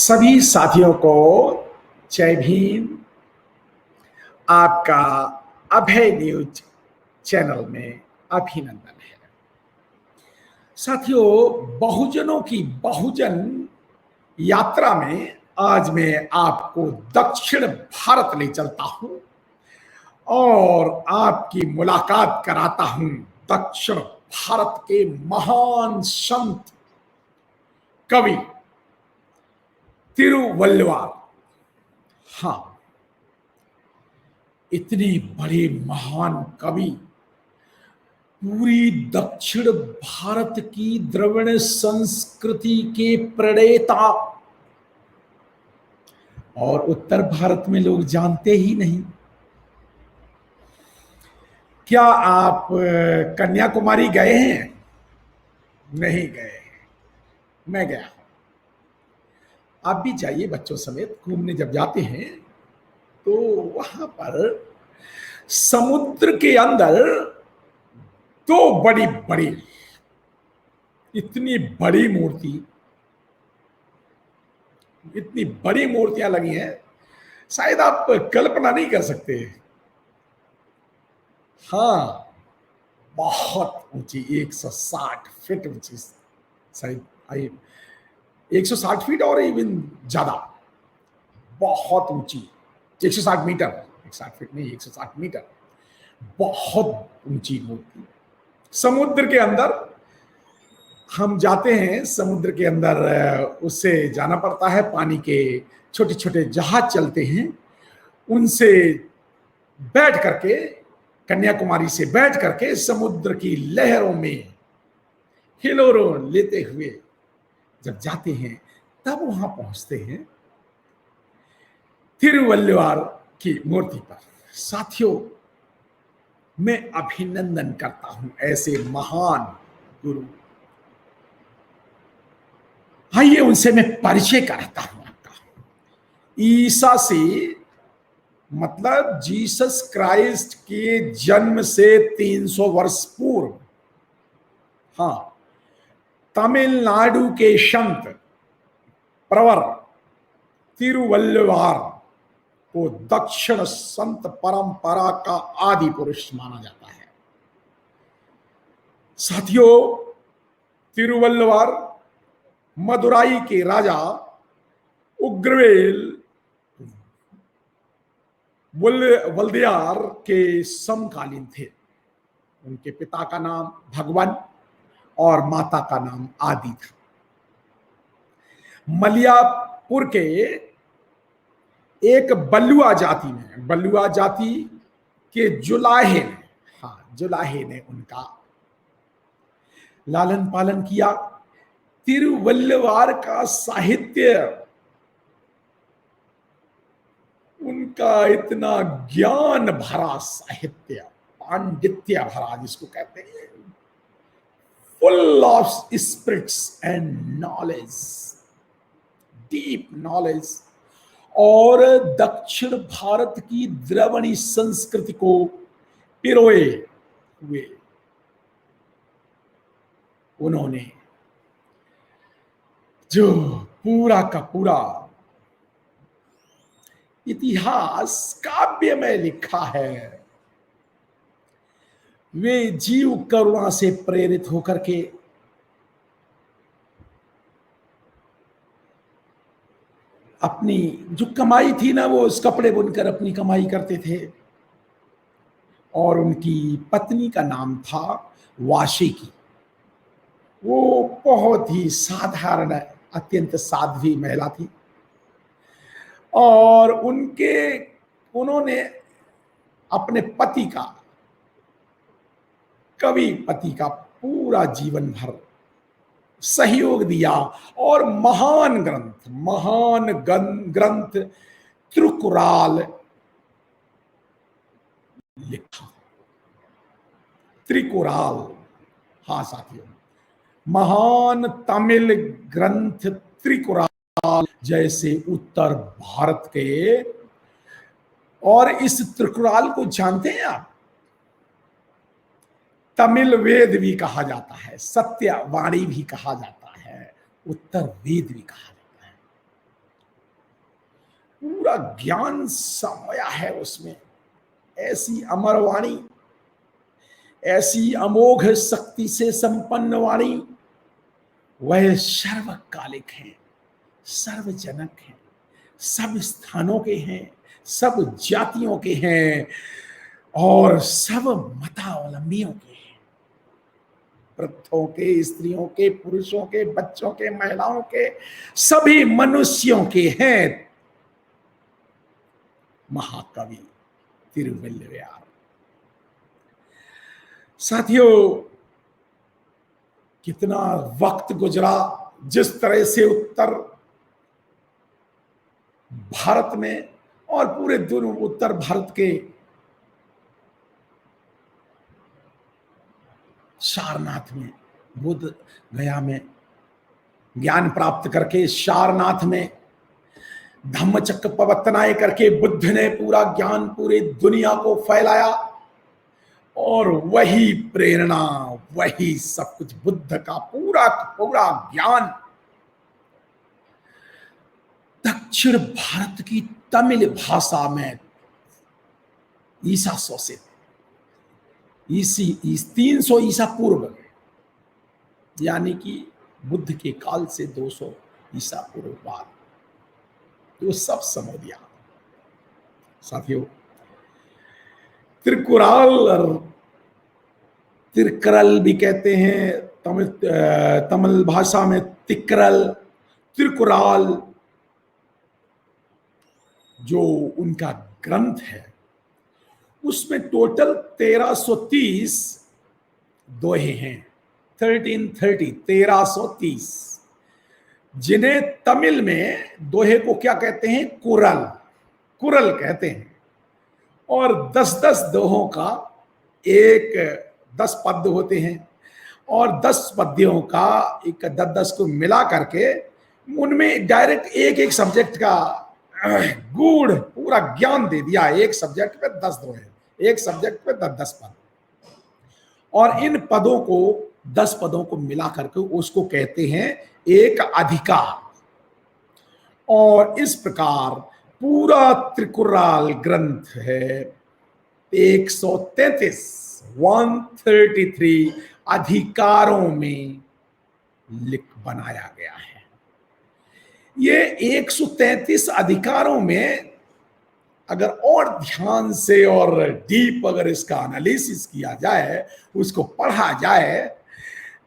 सभी साथियों को जय भीम। आपका अभय न्यूज चैनल में अभिनंदन है। साथियों, बहुजनों की बहुजन यात्रा में आज मैं आपको दक्षिण भारत ले चलता हूं और आपकी मुलाकात कराता हूं दक्षिण भारत के महान संत कवि तिरुवल्लुवर। हाँ, इतने बड़े महान कवि, पूरी दक्षिण भारत की द्रविड़ संस्कृति के प्रणेता, और उत्तर भारत में लोग जानते ही नहीं। क्या आप कन्याकुमारी गए हैं? नहीं गए? मैं गया हूं। आप भी जाइए बच्चों समेत। घूमने जब जाते हैं तो वहां पर समुद्र के अंदर दो बड़ी बड़ी, इतनी बड़ी मूर्तियां लगी हैं, शायद आप कल्पना नहीं कर सकते। हाँ, बहुत ऊंची, 160 फीट ऊंची, शायद 160 फीट और इवन ज्यादा, बहुत ऊंची। 160 मीटर, 160 फीट नहीं, 160 मीटर, बहुत ऊंची मूर्ति। समुद्र के अंदर हम जाते हैं, समुद्र के अंदर उससे जाना पड़ता है। पानी के छोटे छोटे जहाज चलते हैं, उनसे बैठ करके, कन्याकुमारी से बैठ करके समुद्र की लहरों में हिलोरों लेते हुए जब जाते हैं, तब वहां पहुंचते हैं तिरुवल्लुवर की मूर्ति पर। साथियों, मैं अभिनंदन करता हूं ऐसे महान गुरु। आइए उनसे मैं परिचय कराता हूं आपका। ईसा से मतलब जीसस क्राइस्ट के जन्म से 300 वर्ष पूर्व, हाँ, तमिलनाडु के संत प्रवर तिरुवल्लुवर को दक्षिण संत परंपरा का आदि पुरुष माना जाता है। साथियों, तिरुवल्लुवर मदुराई के राजा उग्रवेल वल्दियार के समकालीन थे। उनके पिता का नाम भगवान और माता का नाम आदि था। मलयापुर के एक बलुआ जाति के जुलाहे ने, हाँ, जुलाहे ने उनका लालन पालन किया। तिरुवल्लुवर का साहित्य, उनका इतना ज्ञान भरा साहित्य, पांडित्य भरा जिसको कहते हैं, full of spirits and knowledge, deep knowledge, और दक्षिण भारत की द्रविड़ संस्कृति को पिरोए हुए उन्होंने जो पूरा का पूरा इतिहास काव्य में लिखा है, वे जीव करुणा से प्रेरित होकर के अपनी जो कमाई थी ना, वो उस कपड़े बुनकर अपनी कमाई करते थे। और उनकी पत्नी का नाम था वाशिकी। वो बहुत ही साधारण, अत्यंत साध्वी महिला थी। और उन्होंने अपने कवि पति का पूरा जीवन भर सहयोग दिया और महान ग्रंथ त्रिकुराल लिखा। त्रिकुराल, हाँ साथियों, महान तमिल ग्रंथ त्रिकुराल जैसे उत्तर भारत के। और इस त्रिकुराल को जानते हैं आप? तमिल वेद भी कहा जाता है, सत्यवाणी भी कहा जाता है, उत्तर वेद भी कहा जाता है। पूरा ज्ञान समाया है उसमें। ऐसी अमर वाणी, ऐसी अमोघ शक्ति से संपन्न वाणी, वह सर्वकालिक है, सर्वजनक है, सब स्थानों के हैं, सब जातियों के हैं और सब मतावलंबियों के हैं। वृद्धों के, स्त्रियों के, पुरुषों के, बच्चों के, महिलाओं के, सभी मनुष्यों के हैं महाकवि तिरुवल्लुवर। साथियों, कितना वक्त गुजरा, जिस तरह से उत्तर भारत में और पूरे दोनों उत्तर भारत के सारनाथ में, बुद्ध गया में ज्ञान प्राप्त करके, सारनाथ में धम्मचक्र प्रवर्तनाएं करके बुद्ध ने पूरा ज्ञान पूरी दुनिया को फैलाया। और वही प्रेरणा, वही सब कुछ, बुद्ध का पूरा पूरा ज्ञान दक्षिण भारत की तमिल भाषा में ईसा सौ से 300 ईसा पूर्व, यानी कि बुद्ध के काल से 200 ईसा पूर्व बाद तो सब समझ दिया। साथियों, त्रिकुराल और तिरकरल भी कहते हैं, तमिल भाषा में तिकरल, त्रिकुराल, जो उनका ग्रंथ है उसमें टोटल 1330 दोहे हैं। 1330, जिन्हें तमिल में दोहे को क्या कहते हैं? कुरल, कुरल कहते हैं। और 10-10 दोहों का 10 पद्य होते हैं और 10 पद्यों का 10-10 को मिला करके उनमें डायरेक्ट एक सब्जेक्ट का गूढ़ पूरा ज्ञान दे दिया। एक सब्जेक्ट पे 10 दोहे, एक सब्जेक्ट पे 10-10 पद, और इन पदों को 10 पदों को मिला करके उसको कहते हैं एक अधिकार। और इस प्रकार पूरा त्रिकुराल ग्रंथ है 133 अधिकारों में बनाया गया है। ये 133 अधिकारों में अगर और ध्यान से और डीप अगर इसका एनालिसिस किया जाए, उसको पढ़ा जाए,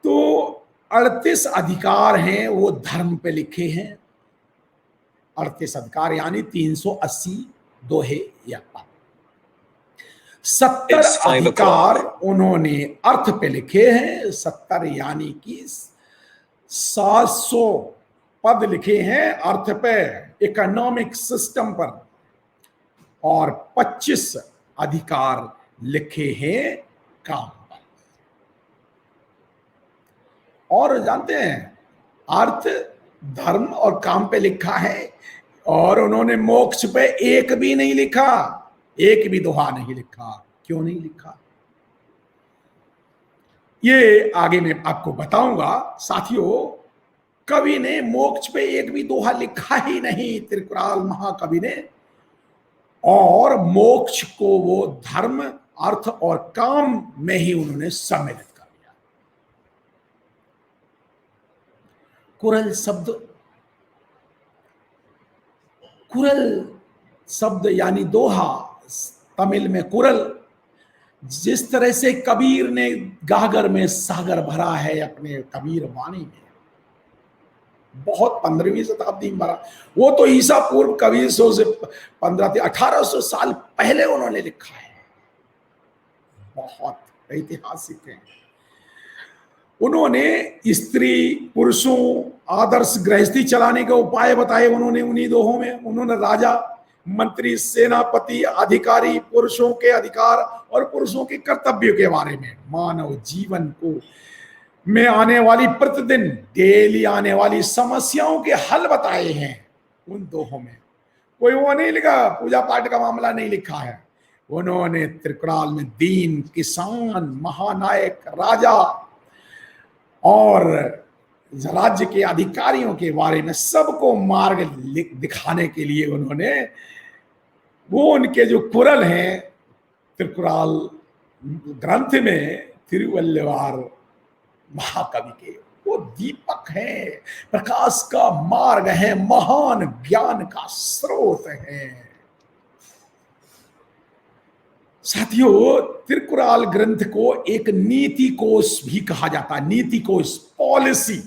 तो 38 अधिकार हैं वो धर्म पे लिखे हैं। 38 अधिकार यानी 380 दोहे या पद। 70 अधिकार उन्होंने अर्थ पे लिखे हैं। 70 यानी कि 700 पद लिखे हैं अर्थ पे, इकोनॉमिक सिस्टम पर, और 25 अधिकार लिखे हैं काम पर। और जानते हैं, अर्थ, धर्म और काम पे लिखा है, और उन्होंने मोक्ष पे एक भी नहीं लिखा, एक भी दोहा नहीं लिखा। क्यों नहीं लिखा, ये आगे मैं आपको बताऊंगा। साथियों, कवि ने मोक्ष पे एक भी दोहा लिखा ही नहीं, त्रिकुराल महाकवि ने। और मोक्ष को वो धर्म, अर्थ और काम में ही उन्होंने सम्मिलित कर दिया। कुरल शब्द यानी दोहा, तमिल में कुरल। जिस तरह से कबीर ने गागर में सागर भरा है अपने कबीर वाणी में, बहुत 15वीं शताब्दी में भरा, वो तो ईसा पूर्व कबीर 100 से 1800 साल पहले उन्होंने लिखा है। बहुत ऐतिहासिक है। उन्होंने स्त्री पुरुषों आदर्श गृहस्थी चलाने के उपाय बताए उन्होंने उन्हीं दोहों में। उन्होंने राजा, मंत्री, सेनापति, अधिकारी, पुरुषों के अधिकार और पुरुषों के कर्तव्यों के बारे में, मानव जीवन को में आने वाली प्रतिदिन डेली आने वाली समस्याओं के हल बताए हैं उन दोहों में। कोई वो नहीं लिखा, पूजा पाठ का मामला नहीं लिखा है। उन्होंने त्रिकुराल में दीन, किसान, महानायक, राजा और राज्य के अधिकारियों के बारे में सबको मार्ग दिखाने के लिए उन्होंने वो उनके जो कुरल हैं त्रिकुराल ग्रंथ में तिरुवल्लुवर महाकवि के, वो दीपक है, प्रकाश का मार्ग है, महान ज्ञान का स्रोत है। साथियों, तिरुकुराल ग्रंथ को एक नीति कोश भी कहा जाता है। नीति कोश, पॉलिसी,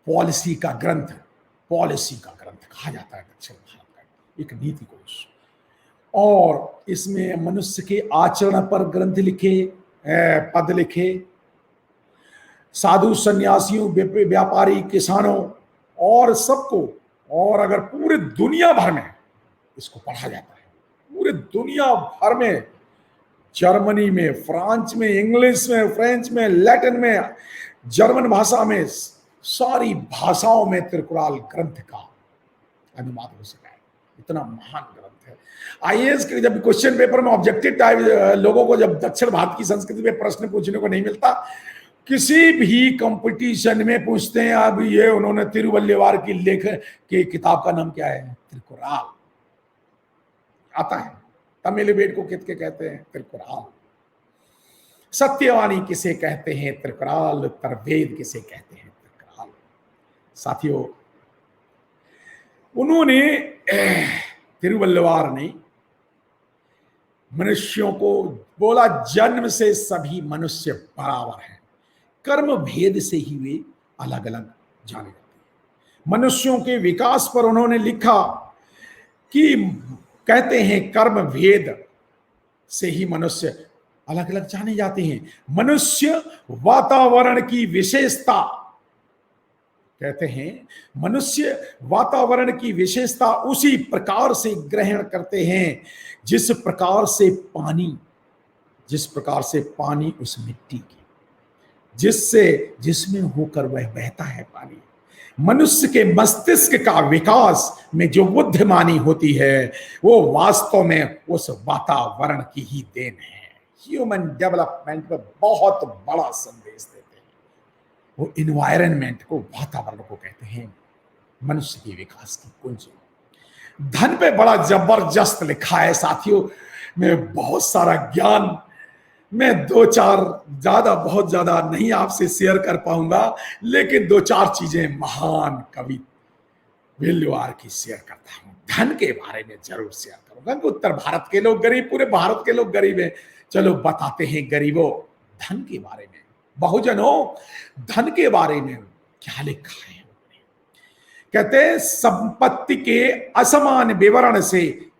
पॉलिसी का ग्रंथ, पॉलिसी का ग्रंथ कहा जाता है दक्षिण भारत का एक नीति कोश। और इसमें मनुष्य के आचरण पर ग्रंथ लिखे, पद लिखे, साधु सन्यासियों, व्यापारी, किसानों और सबको, और अगर पूरे दुनिया भर में इसको पढ़ा जाता है, पूरे दुनिया भर में, जर्मनी में, फ्रांस में, इंग्लिश में, फ्रेंच में, लैटिन में, जर्मन भाषा में, सारी भाषाओं में तिरुकुराल ग्रंथ का अनुवाद हो सका है। इतना महान ग्रंथ है। आईएएस के जब क्वेश्चन पेपर में ऑब्जेक्टिव टाइप लोगों को जब दक्षिण भारत की संस्कृति में प्रश्न पूछने को नहीं मिलता, किसी भी कंपटीशन में पूछते हैं अब ये उन्होंने तिरुवल्लुवर की लेख की किताब का नाम क्या है, तिरुकुराल आता है। तमिल वेद को किसके कहते हैं, तिरुकुराल। सत्यवाणी किसे कहते हैं, तिरुकुराल। उत्तर वेद किसे कहते हैं, तिरुकुराल। साथियों, उन्होंने तिरुवल्लुवर ने मनुष्यों को बोला, जन्म से सभी मनुष्य बराबर हैं, कर्म भेद से ही वे अलग अलग जाने जाते हैं। मनुष्यों के विकास पर उन्होंने लिखा कि कहते हैं कर्म भेद से ही मनुष्य अलग अलग जाने जाते हैं। मनुष्य वातावरण की विशेषता, कहते हैं मनुष्य वातावरण की विशेषता उसी प्रकार से ग्रहण करते हैं जिस प्रकार से पानी उस मिट्टी की, जिसमें होकर वह बहता है पानी। मनुष्य के मस्तिष्क का विकास में जो बुद्धिमानी होती है वो वास्तव में उस वातावरण की ही देन है। ह्यूमन डेवलपमेंट में बहुत बड़ा संदेश देते हैं वो। इन्वायरमेंट को, वातावरण को कहते हैं मनुष्य के विकास की कुंजी। धन पे बड़ा जबरदस्त लिखा है साथियों। मैं बहुत सारा ज्ञान, मैं बहुत ज्यादा नहीं आपसे शेयर कर पाऊंगा, लेकिन 2-4 चीजें महान कवि वल्लुवर की शेयर करता हूं। धन के बारे में जरूर शेयर करूंगा कि उत्तर भारत के लोग गरीब, पूरे भारत के लोग गरीब हैं। चलो बताते हैं गरीबों धन के बारे में, बहुजनों धन के बारे में क्या लिखा है। कहते हैं संपत्ति के असमान विवरण से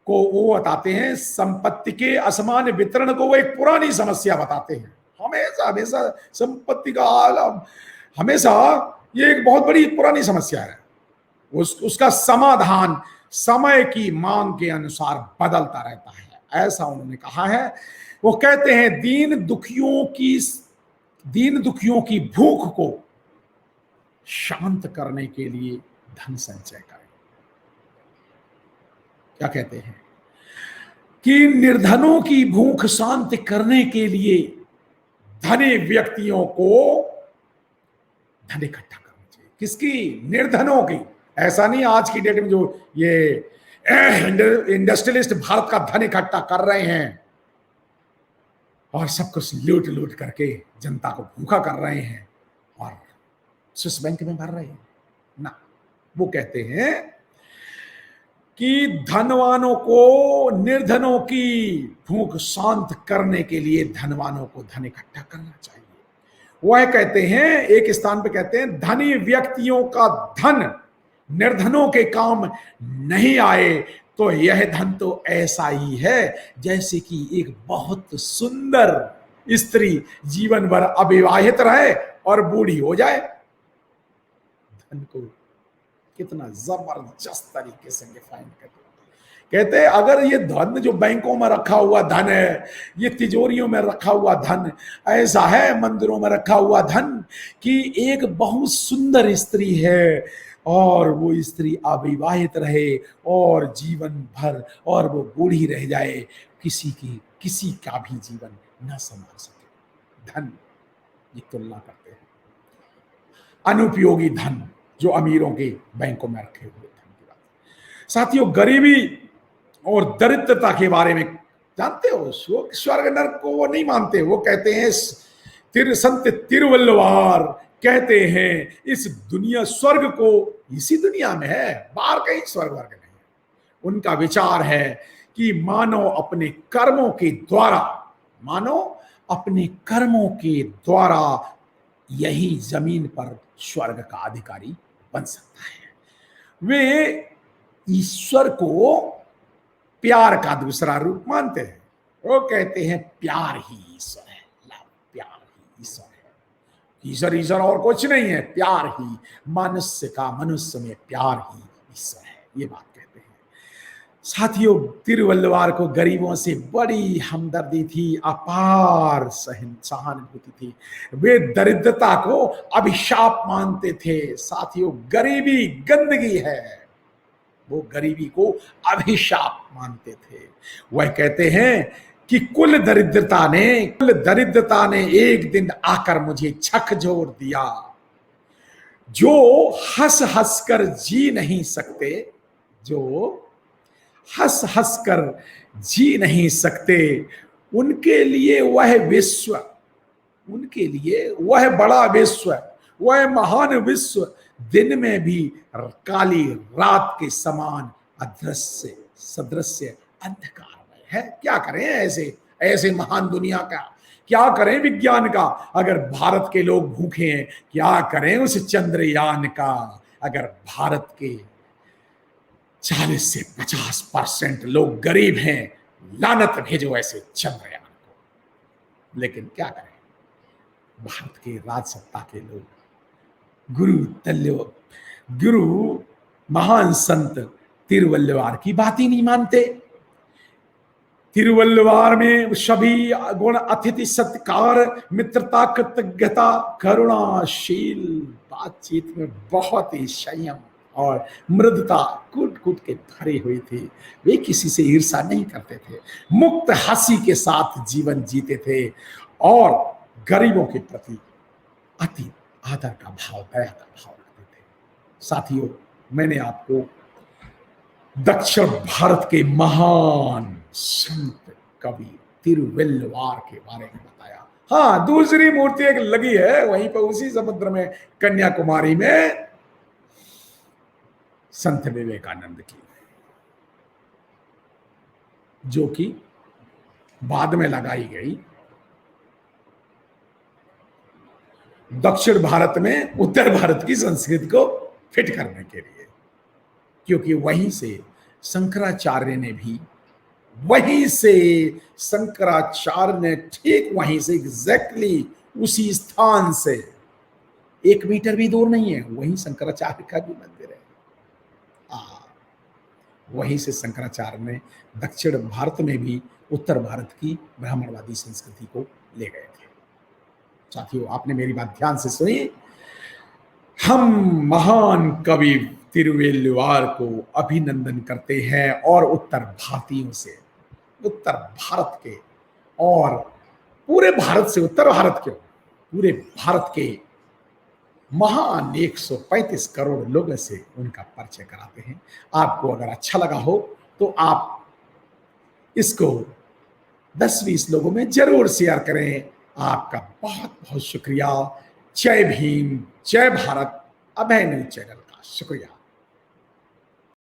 को वो बताते हैं, संपत्ति के असमान वितरण को वो एक पुरानी समस्या बताते हैं। हमेशा संपत्ति का आलम, हमेशा ये एक बहुत बड़ी पुरानी समस्या है। उसका समाधान समय की मांग के अनुसार बदलता रहता है, ऐसा उन्होंने कहा है। वो कहते हैं दीन दुखियों की भूख को शांत करने के लिए धन संचय करें। क्या कहते हैं कि निर्धनों की भूख शांत करने के लिए धनी व्यक्तियों को धन इकट्ठा करना चाहिए। किसकी? निर्धनों की। ऐसा नहीं आज की डेट में जो ये इंडस्ट्रियलिस्ट भारत का धन इकट्ठा कर रहे हैं और सब कुछ लूट करके जनता को भूखा कर रहे हैं और स्विस बैंक में भर रहे हैं ना। वो कहते हैं कि धनवानों को निर्धनों की भूख शांत करने के लिए धनवानों को धन इकट्ठा करना चाहिए। वह कहते हैं, एक स्थान पे कहते हैं, धनी व्यक्तियों का धन निर्धनों के काम नहीं आए तो यह धन तो ऐसा ही है जैसे कि एक बहुत सुंदर स्त्री जीवन भर अविवाहित रहे और बूढ़ी हो जाए। धन को कितना जबरदस्त तरीके से डिफाइन करते हैं। कहते हैं अगर ये धन जो बैंकों में रखा हुआ धन है, ये तिजोरियों में रखा हुआ धन ऐसा है, मंदिरों में रखा हुआ धन कि एक बहुत सुंदर स्त्री है और वो स्त्री अविवाहित रहे और जीवन भर और वो बूढ़ी रह जाए, किसी का भी जीवन न संभाल सके। धन ये तुलना करते हैं। अनुपयोगी धन जो अमीरों के बैंकों में रखे हुए धन की बात। साथियों, गरीबी और दरिद्रता के बारे में जानते हो, स्वर्ग नरक को वो नहीं मानते। वो कहते हैं, संत तिरुवल्लुवार कहते हैं, इस दुनिया, स्वर्ग को इसी दुनिया में है, बाहर कहीं स्वर्ग वर्ग नहीं है। उनका विचार है कि मानव अपने कर्मों के द्वारा यही जमीन पर स्वर्ग का अधिकारी बन सकता है। वे ईश्वर को प्यार का दूसरा रूप मानते हैं। वो कहते हैं प्यार ही ईश्वर है, प्यार ही ईश्वर है। ईश्वर और कुछ नहीं है, प्यार ही मनुष्य में प्यार ही ईश्वर है, ये बात कहते हैं। साथियों, तिरुवल्लुवार को गरीबों से बड़ी हमदर्दी थी, अपार सहानुभूति थी। वे दरिद्रता को अभिशाप मानते थे। साथियों, गरीबी गंदगी है, वो गरीबी को अभिशाप मानते थे। वह कहते हैं कि कुल दरिद्रता ने एक दिन आकर मुझे झकझोर दिया। जो हंस हंस कर जी नहीं सकते, उनके लिए वह बड़ा विश्व, वह महान विश्व दिन में भी काली रात के समान सदृश्य अंधकार में है। क्या करें ऐसे महान दुनिया का, क्या करें विज्ञान का, अगर भारत के लोग भूखे हैं? क्या करें उस चंद्रयान का, अगर भारत के 40 से 50% लोग गरीब हैं? लानत भेजो ऐसे चंद्रयान को। लेकिन क्या करें, भारत के राजसत्ता के लोग गुरु महान संत तिरुवल्लुवार की बात ही नहीं मानते। तिरुवल्लुवार में सभी गुण, अतिथि सत्कार, मित्रता, कृतज्ञता, करुणाशील बातचीत में बहुत ही संयम और मृदुता कूट के भरी हुई थी। वे किसी से ईर्ष्या नहीं करते थे, मुक्त हंसी के साथ जीवन जीते थे और गरीबों के प्रति अति आदर का भाव, दया का भाव रखते थे। साथियों, मैंने आपको दक्षिण भारत के महान संत कवि तिरुवल्लुवार के बारे में बताया। हाँ, दूसरी मूर्ति एक लगी है वहीं पर, उसी समुद्र में, कन्याकुमारी में, संत विवेकानंद की, जो कि बाद में लगाई गई दक्षिण भारत में उत्तर भारत की संस्कृति को फिट करने के लिए, क्योंकि वहीं से शंकराचार्य ने ठीक वहीं से एग्जैक्टली उसी स्थान से 1 मीटर भी दूर नहीं है, वहीं शंकराचार्य का भी मंदिर है। वहीं से शंकराचार्य ने दक्षिण भारत में भी उत्तर भारत की ब्राह्मणवादी संस्कृति को ले गए थे। साथियों, आपने मेरी बात ध्यान से सुनी। हम महान कवि तिरुवल्लुवार को अभिनंदन करते हैं और उत्तर भारतीयों से, उत्तर भारत के और पूरे भारत से, उत्तर भारत के, पूरे भारत के महान 135 करोड़ लोगों से उनका परिचय कराते हैं। आपको अगर अच्छा लगा हो तो आप इसको 10-20 लोगों में जरूर शेयर करें। आपका बहुत बहुत शुक्रिया। जय भीम, जय भारत। अभय न्यूज चैनल का शुक्रिया।